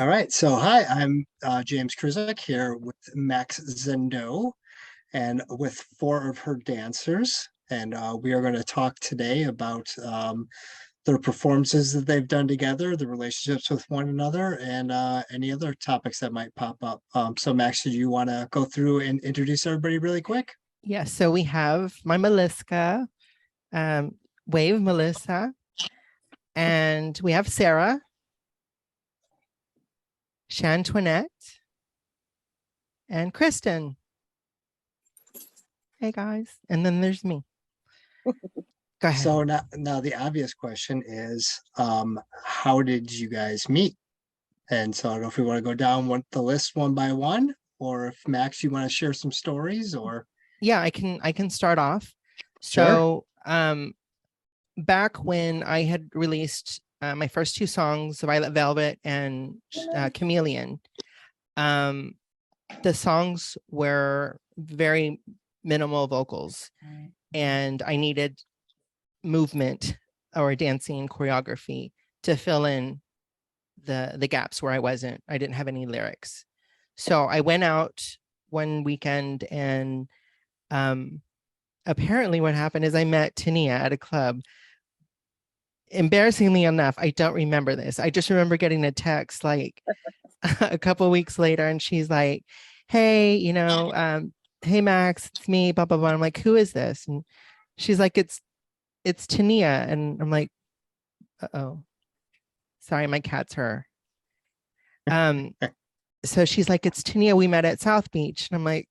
All right, so hi, I'm James Krizak here with MaxXandaux and with 4 of her dancers. And we are going to talk today about their performances that they've done together, the relationships with one another, and any other topics that might pop up. So Max, do you want to go through and introduce everybody really quick? Yeah, so we have my Meliska, Wave Melissa, and we have Sarah, Shantoinette, and Kristen. Hey guys, and then there's me. Go ahead. So now the obvious question is, how did you guys meet? And so I don't know if we want to go down the list one by one, or if Max, you want to share some stories, or yeah, I can start off. Sure. So back when I had released my first 2 songs, Violet Velvet and Chameleon, the songs were very minimal vocals, and I needed movement or dancing choreography to fill in the gaps where I didn't have any lyrics. So I went out one weekend, and apparently what happened is I met Tania at a club. Embarrassingly enough, I don't remember this. I just remember getting a text like a couple weeks later, and she's like, hey, hey Max, it's me, blah, blah, blah. I'm like, who is this? And she's like, it's Tania. And I'm like, uh-oh, sorry, my cat's her. So she's like, it's Tania, we met at South Beach. And I'm like,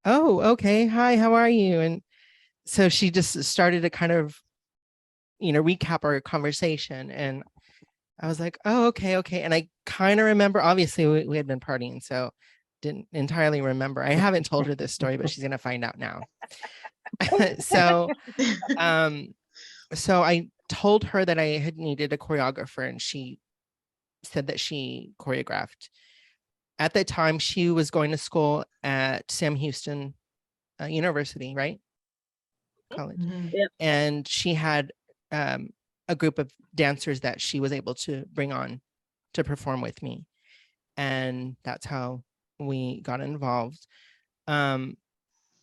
oh, okay, hi, how are you? And so she just started to kind of, recap our conversation. And I was like, oh, okay. And I kind of remember, obviously we had been partying, so didn't entirely remember. I haven't told her this story, but she's going to find out now. So I told her that I had needed a choreographer, and she said that she choreographed. At that time, she was going to school at Sam Houston University, right? College. Mm-hmm. Yep. And she had a group of dancers that she was able to bring on to perform with me. And that's how we got involved.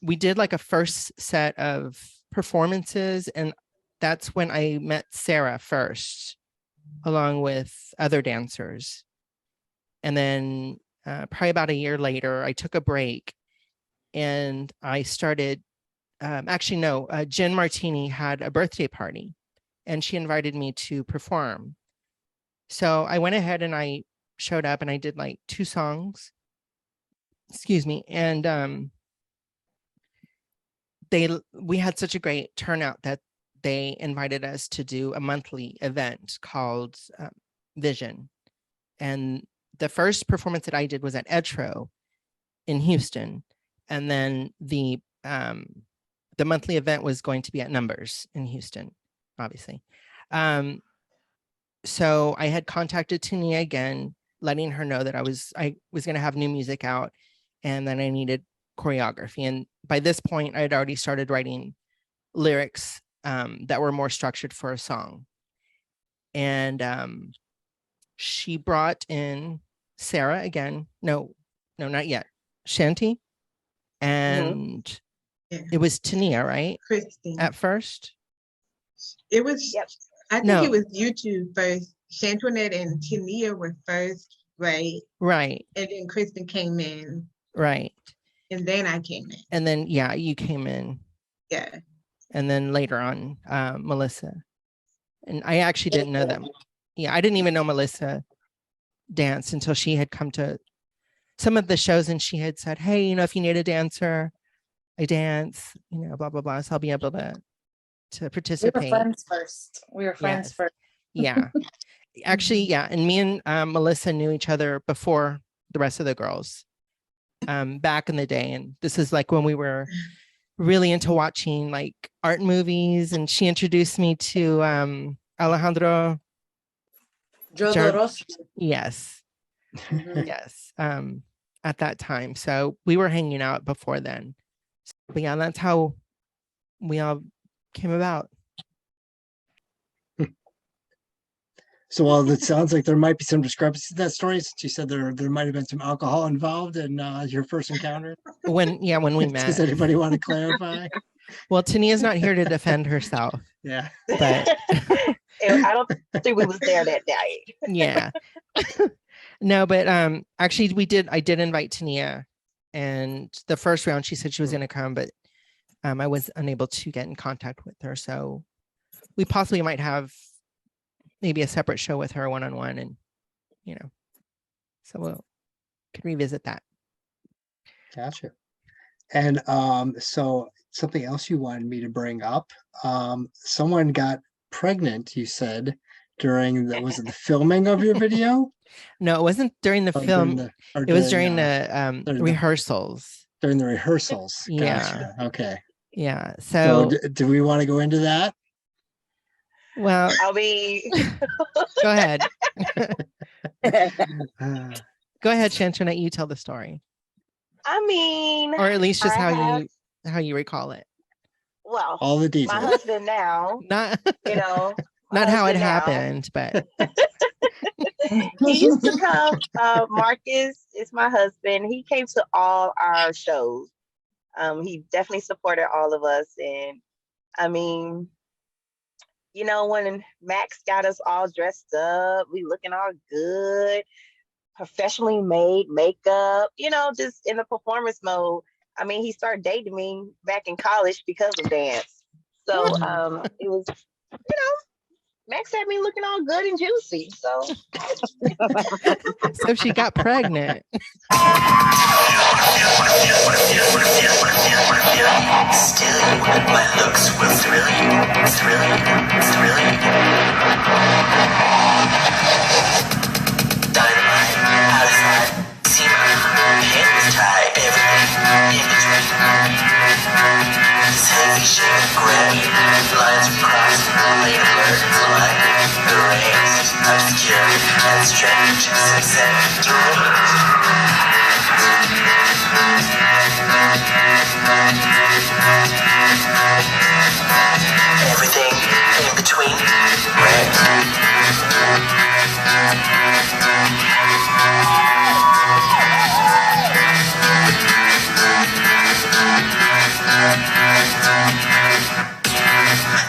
We did like a first set of performances, and that's when I met Sarah first, along with other dancers. And then probably about a year later, I took a break, and I started, Jen Martini had a birthday party, and she invited me to perform. So I went ahead and I showed up, and I did like 2 songs, and we had such a great turnout that they invited us to do a monthly event called Vision. And the first performance that I did was at Etro in Houston, and then the monthly event was going to be at Numbers in Houston, obviously. So I had contacted Tania again, letting her know that I was going to have new music out, and then I needed choreography. And by this point, I had already started writing lyrics that were more structured for a song. And she brought in Sarah again. No, not yet. Shanti. And it was Tania, right? Kristen. At first? It was, Yep. I think it was you two first. Shantoinette and Tania were first, right? Right. And then Kristen came in. Right. And then I came in. And then, you came in. Yeah. And then later on, Melissa. And I actually didn't know them. Yeah, I didn't even know Melissa danced until she had come to some of the shows and she had said, hey, you know, if you need a dancer, I dance, you know, blah, blah, blah. So I'll be able to participate. We were friends first. Yes. First. Yeah. Actually, yeah. And me and Melissa knew each other before the rest of the girls back in the day. And this is like when we were really into watching like art movies. And she introduced me to Alejandro. Yes. Yes. At that time. So we were hanging out before then. But yeah, that's how we all came about. So, well, it sounds like there might be some discrepancy in that story, since you said there might have been some alcohol involved in your first encounter. When we met. Does anybody want to clarify? Well, Tania's not here to defend herself. Yeah. But I don't think we was there that day. Yeah. No, but actually I did invite Tania, and the first round she said she was going to come, but I was unable to get in contact with her. So we possibly might have maybe a separate show with her one-on-one, and you know, so we'll could revisit that. Gotcha. And so something else you wanted me to bring up, someone got pregnant, you said, during was it the filming of your video? No, it wasn't during the film. It was during the rehearsals. During the rehearsals. Yeah. Gotcha. Okay. Yeah. So do we want to go into that? Well, I mean, go ahead. Go ahead, Shantonette, you tell the story. I mean, or at least just how you recall it. Well, all the details. My husband now, not you know, not how it happened, but he used to come. Marcus is my husband. He came to all our shows. He definitely supported all of us, and I mean, you know, when Max got us all dressed up, we looking all good, professionally made makeup, you know, just in the performance mode. I mean, he started dating me back in college because of dance. So it was, you know, Max had me looking all good and juicy. So so she got pregnant. Still, my looks will thrill you, thrill you. Dynamite, outside, see my hands tied, everything in between. This heavy shade of gray, lines are crossed, late alert, light, erased, obscure, and strange, sunset, deranged. Everything in between, red.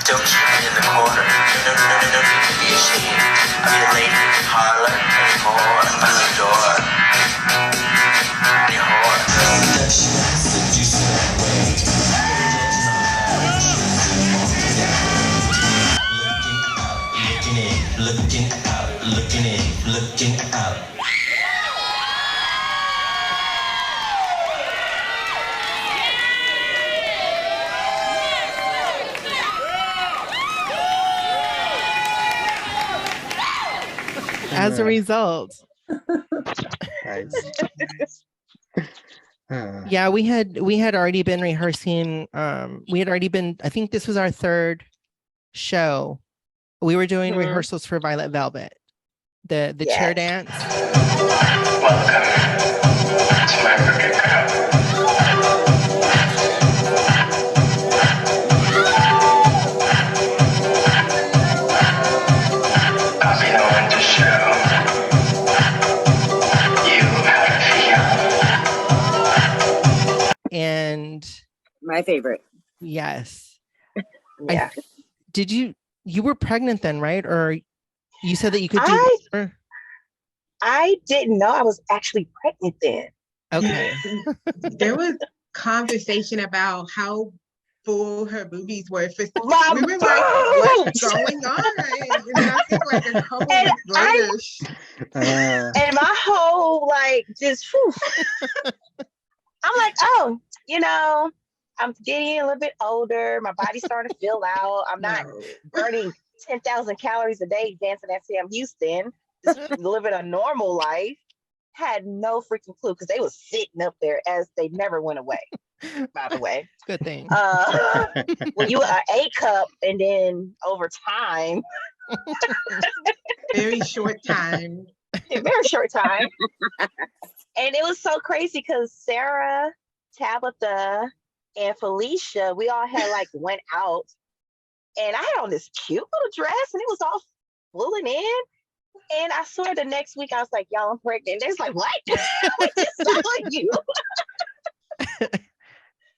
Don't keep it in the corner. No, be ashamed of your lady parlor anymore. By the door, your whore. Seducing that way. Looking out. As a result. Yeah, we had already been rehearsing. I think this was our third show. We were doing rehearsals for Violet Velvet, the chair dance. Welcome to my wicked cup. I'll be the one to show you how to feel. And my favorite. Yes. Yeah. Did you were pregnant then, right? Or you said that you could do I didn't know I was actually pregnant then. Okay. There was conversation about how full her boobies were. My We were like, what's boobs! going on? And then I think like a couple And weeks later, And my whole like just whew. I'm like, oh, I'm getting a little bit older. My body's starting to fill out. I'm not no. burning 10,000 calories a day dancing at Sam Houston, just living a normal life. Had no freaking clue because they was sitting up there as they never went away, by the way. Good thing. When you are A cup and then over time, Very short time. a very short time. And it was so crazy because Sarah, Tabitha, and Felicia, we all had like went out, and I had on this cute little dress, and it was all pulling in. And I swear the next week I was like, y'all, I'm pregnant. They're like, what? We just saw you.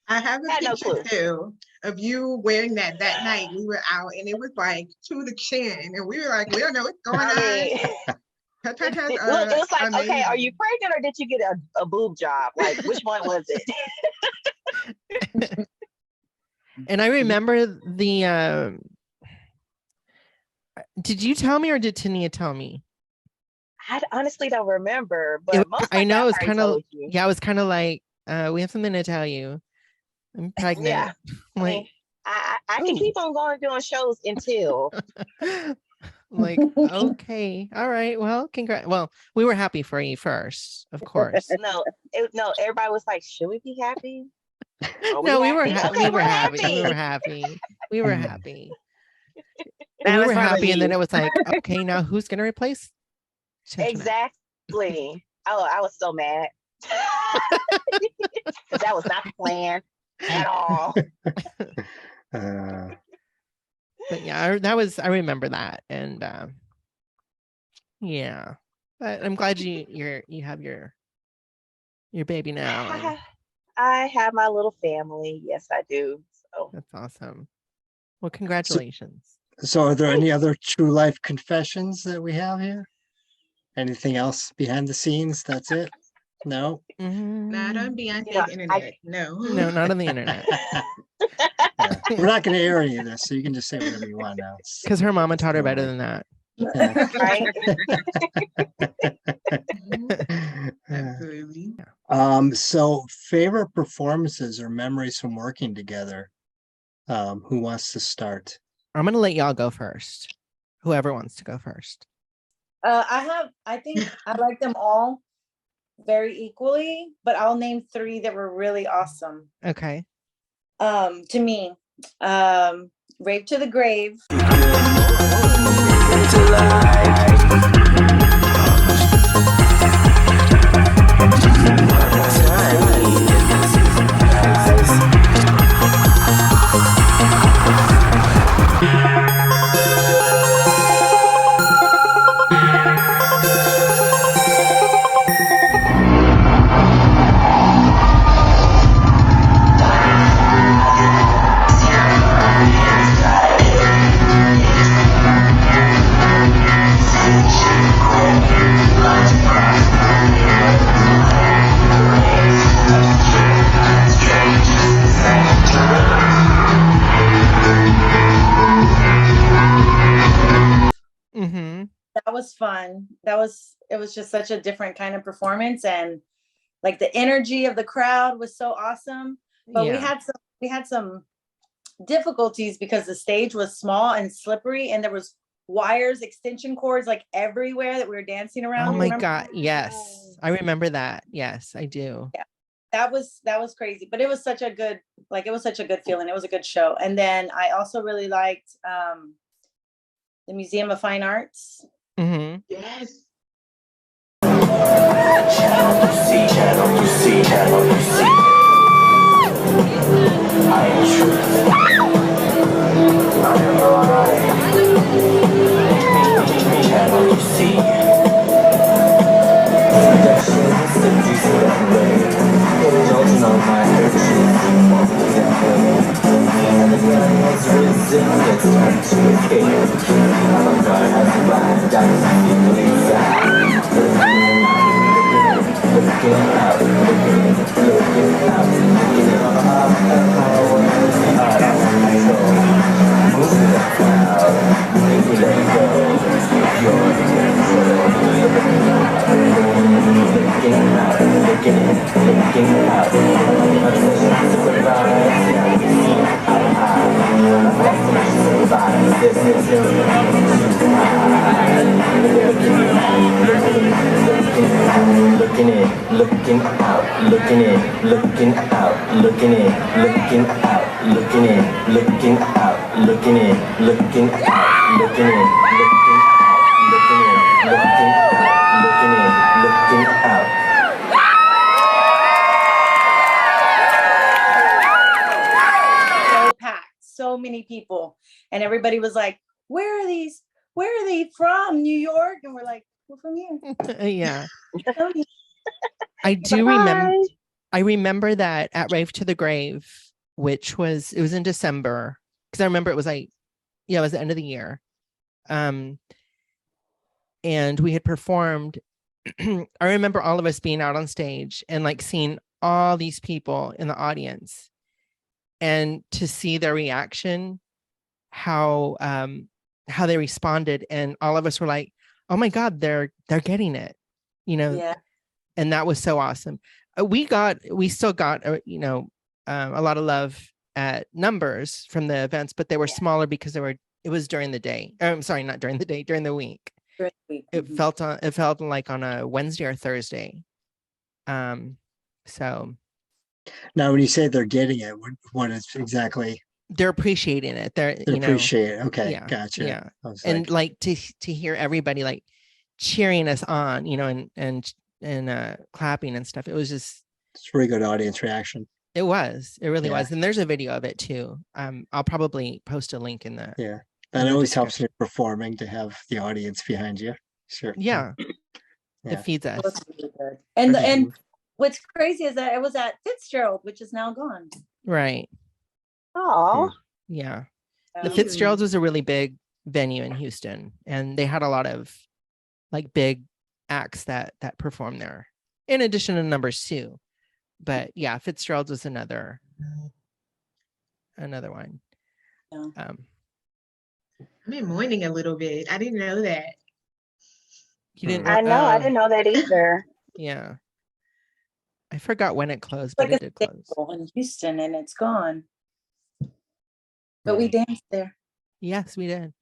I have a Had no picture clue. too of you wearing that night. We were out and it was like to the chin, and we were like, we don't know what's going I mean, on. look, it was like, okay, are you pregnant or did you get a boob job? Like, which one was it? And I remember did you tell me or did Tania tell me? I honestly don't remember, but I know it's kind of, you. yeah, it was kind of like, we have something to tell you. I'm pregnant. Yeah. I Like, mean, I can keep on going doing shows until like, okay, all right, well, congrats. Well, we were happy for you first, of course. no, everybody was like, should we be happy? Are No, we were happy? happy. Okay, We were we're happy. We happy. were happy. We were happy. That We was were fun with happy, and then you. it was like, okay, now who's gonna replace Antoinette? Exactly. Oh, I was so mad. 'Cause that was not the plan at all. But yeah, I remember that, and yeah. But I'm glad you have your baby now. And I have my little family. Yes, I do. So that's awesome. Well, congratulations. So are there any other true life confessions that we have here? Anything else behind the scenes? That's it? No? Not on Mm, Beyonce's internet. No. no, not on the internet. Yeah. We're not going to air any of this, so you can just say whatever you want now. Because her mama taught her better than that. right. Absolutely. So favorite performances or memories from working together. Who wants to start? I'm gonna let y'all go first. Whoever wants to go first. I think I like them all very equally, but I'll name 3 that were really awesome. Okay. To me, Rape to the Grave. Mm-hmm. That was fun. It was just such a different kind of performance, and like the energy of the crowd was so awesome. But Yeah. we had some difficulties because the stage was small and slippery, and there was wires, extension cords like everywhere that we were dancing around. Oh You my remember? God. Yes. I remember that. Yes, I do. That was crazy, but it was such a good feeling. It was a good show. And then I also really liked the Museum of Fine Arts. Mm-hmm. Yes. Looking in, looking out, looking in, looking out, looking in, looking out, looking in, looking out, looking in, looking out, looking in, looking out, looking in, looking out, looking in, looking out. So packed, so many people, and everybody was like, where are these, where are they from, New York? And we're like, we're from here. Yeah. So yeah. I do remember. Bye. I remember that at Rave to the Grave, which was, it was in December, because I remember it was like, yeah, it was the end of the year. And we had performed. I remember all of us being out on stage and like seeing all these people in the audience, and to see their reaction, how they responded, and all of us were like, oh my God, they're getting it, you know. Yeah. And that was so awesome. We still got a lot of love at Numbers from the events, but they were smaller because it was during the day. I'm sorry, not during the day, during the week. It felt like on a Wednesday or Thursday. So Now, when you say they're getting it, what is exactly? they're appreciating it. They Appreciate it. Okay, yeah, gotcha. yeah. I was And like, like to hear everybody like cheering us on, and clapping and stuff. It was just, it's really good audience reaction. it really Yeah. was. And there's a video of it too. I'll probably post a link in the, Yeah, in that the always helps description. you performing to have the audience behind you. Sure. Yeah. Yeah. It feeds us. That's really good. And Okay. and what's crazy is that it was at Fitzgerald, which is now gone. Right. Oh, Yeah. The Um, Fitzgerald's was a really big venue in Houston, and they had a lot of like big acts that performed there, in addition to Numbers too. But yeah, Fitzgerald's was another one. Yeah. I'm in mourning a little bit. I didn't know that. You didn't I know. I didn't know that either. Yeah. I forgot when it closed, like but a it did close. staple in Houston, and it's gone. But we danced there. Yes, we did.